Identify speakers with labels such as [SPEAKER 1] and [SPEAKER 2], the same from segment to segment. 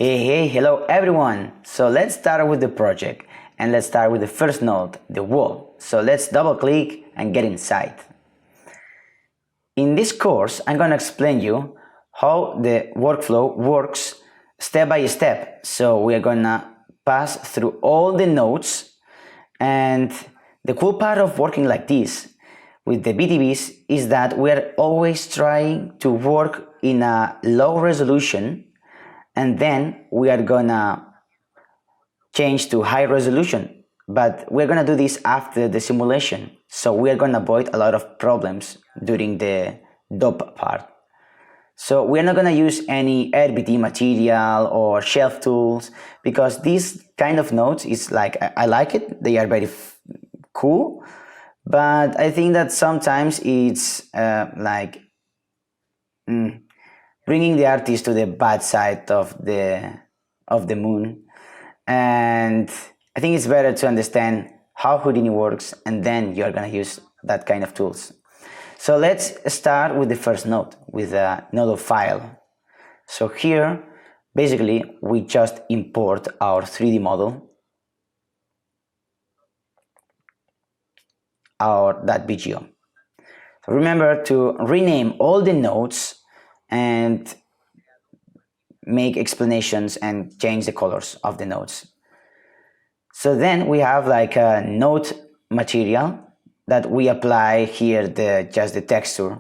[SPEAKER 1] Hello everyone. So let's start with the project and let's start with the first node, the wall. So let's double click and get inside. In this course, I'm going to explain you how the workflow works step by step. So we are going to pass through all the nodes, and the cool part of working like this with the BTBs is that we are always trying to work in a low resolution, and then we are gonna change to high resolution, but we're gonna do this after the simulation, so we are gonna avoid a lot of problems during the DOP part. So we're not gonna use any RBT material or shelf tools, because these kind of nodes is like, I like it, they are very cool, but I think that sometimes it's bringing the artist to the bad side of the moon. And I think it's better to understand how Houdini works, and then you're gonna use that kind of tools. So let's start with the first node, with a node of file. So here, basically, we just import our 3D model, our .bgo. So remember to rename all the nodes and make explanations and change the colors of the nodes. So then we have like a node material that we apply here, just the texture,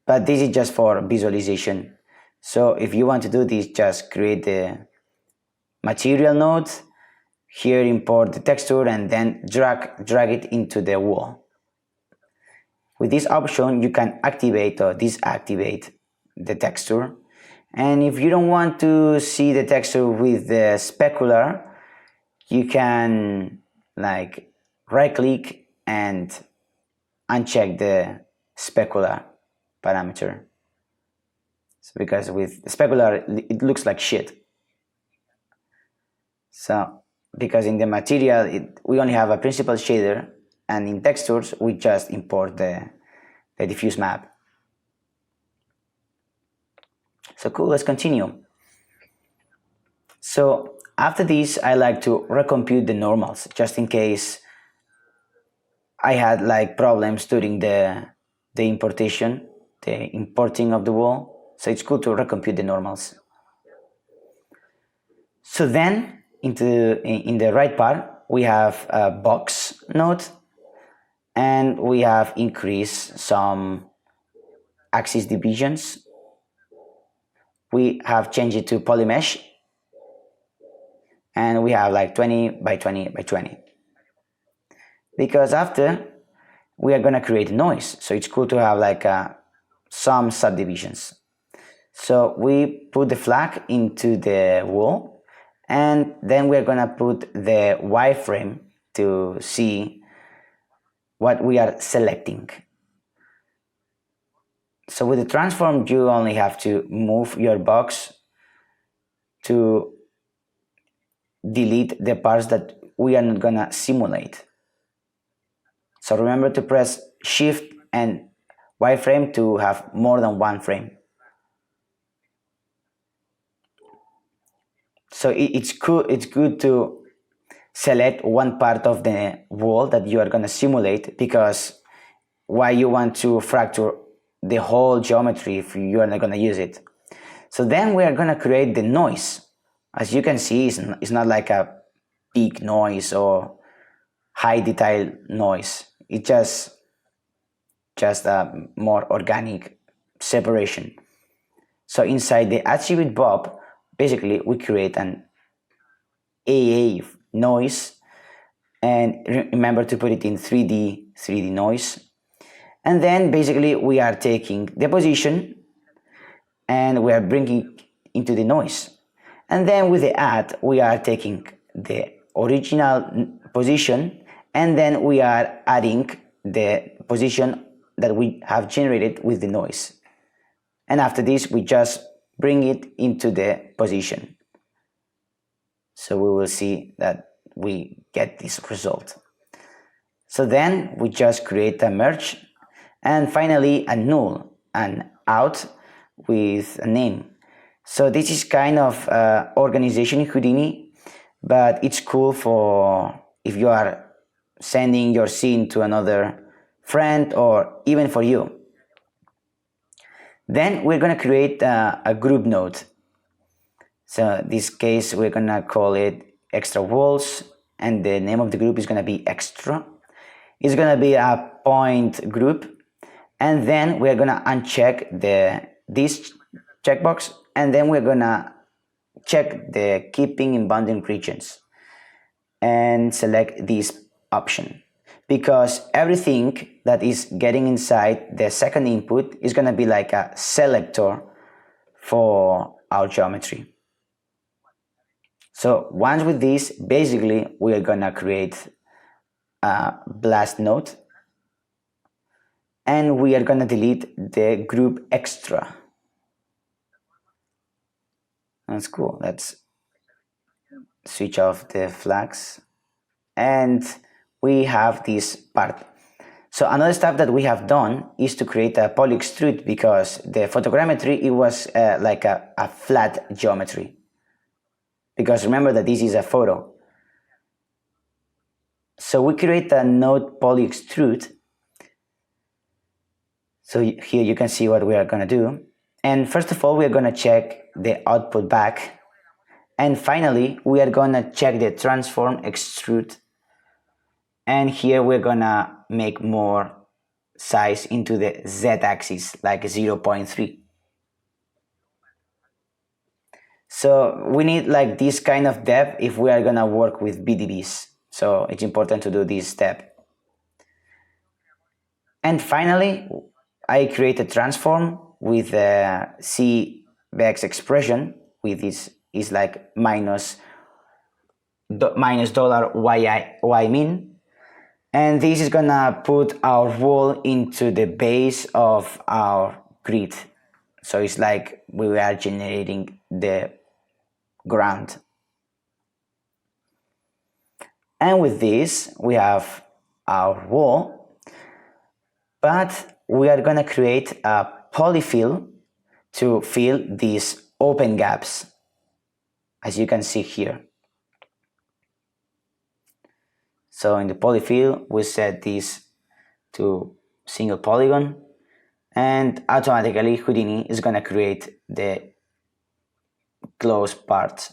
[SPEAKER 1] but this is just for visualization. So if you want to do this, just create the material node, here import the texture, and then drag it into the wall. With this option, you can activate or disactivate the texture. And if you don't want to see the texture with the specular, you can like right click and uncheck the specular parameter. So because with the specular, it looks like shit. So because in the material, we only have a principal shader, and in textures, we just import the diffuse map. So cool, let's continue. So after this, I like to recompute the normals, just in case I had like problems during the importing of the wall. So it's good to recompute the normals. So then in the right part, we have a box node, and we have increased some axis divisions. We have changed it to polymesh, and we have like 20 by 20 by 20. Because after, we are gonna create noise, so it's cool to have like some subdivisions. So we put the flag into the wall, and then we're gonna put the wireframe to see what we are selecting. So with the transform, you only have to move your box to delete the parts that we are not gonna simulate. So remember to press Shift and wireframe to have more than one frame. So it's good to select one part of the wall that you are gonna simulate, because why you want to fracture the whole geometry if you are not going to use it. So then we are going to create the noise. As you can see, it's not like a big noise or high detail noise. It's just a more organic separation. So inside the attribute Bob, basically we create an AA noise, and remember to put it in 3D noise. And then basically we are taking the position and we are bringing into the noise. And then with the add, we are taking the original position, and then we are adding the position that we have generated with the noise. And after this, we just bring it into the position. So we will see that we get this result. So then we just create a merge, and finally a null and out with a name. So this is kind of organization in Houdini, but it's cool for if you are sending your scene to another friend or even for you. Then we're going to create a group node. So in this case, we're going to call it extra walls, and the name of the group is going to be extra. It's going to be a point group, and then we're going to uncheck this checkbox, and then we're going to check the keeping in bounding regions and select this option, because everything that is getting inside the second input is going to be like a selector for our geometry. So once with this, basically we are going to create a blast node, and we are going to delete the group extra. That's cool. Let's switch off the flags, and we have this part. So another step that we have done is to create a poly extrude, because the photogrammetry, it was like a flat geometry, because remember that this is a photo. So we create a node poly extrude. So here you can see what we are going to do. And first of all, we are going to check the output back. And finally, we are going to check the transform extrude. And here we're going to make more size into the z-axis, like 0.3. So we need like this kind of depth if we are going to work with BDBs. So it's important to do this step. And finally, I create a transform with the CVX expression, with this is like minus dollar y min, and this is gonna put our wall into the base of our grid. So it's like we are generating the ground. And with this, we have our wall, but we are gonna create a polyfill to fill these open gaps, as you can see here. So in the polyfill, we set this to single polygon, and automatically Houdini is going to create the closed parts.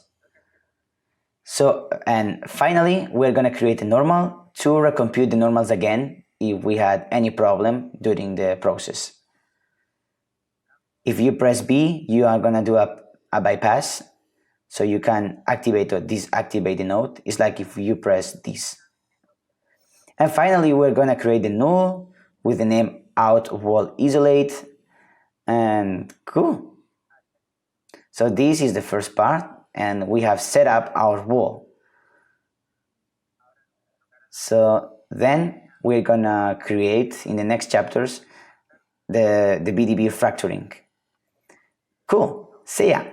[SPEAKER 1] So, and finally, we're going to create a normal to recompute the normals again if we had any problem during the process. If you press B, you are going to do a bypass, so you can activate or deactivate the node. It's like if you press this. And finally, we're going to create the null with the name out wall isolate, and cool. So this is the first part, and we have set up our wall. So then we're going to create in the next chapters the BDB fracturing. Cool. See ya.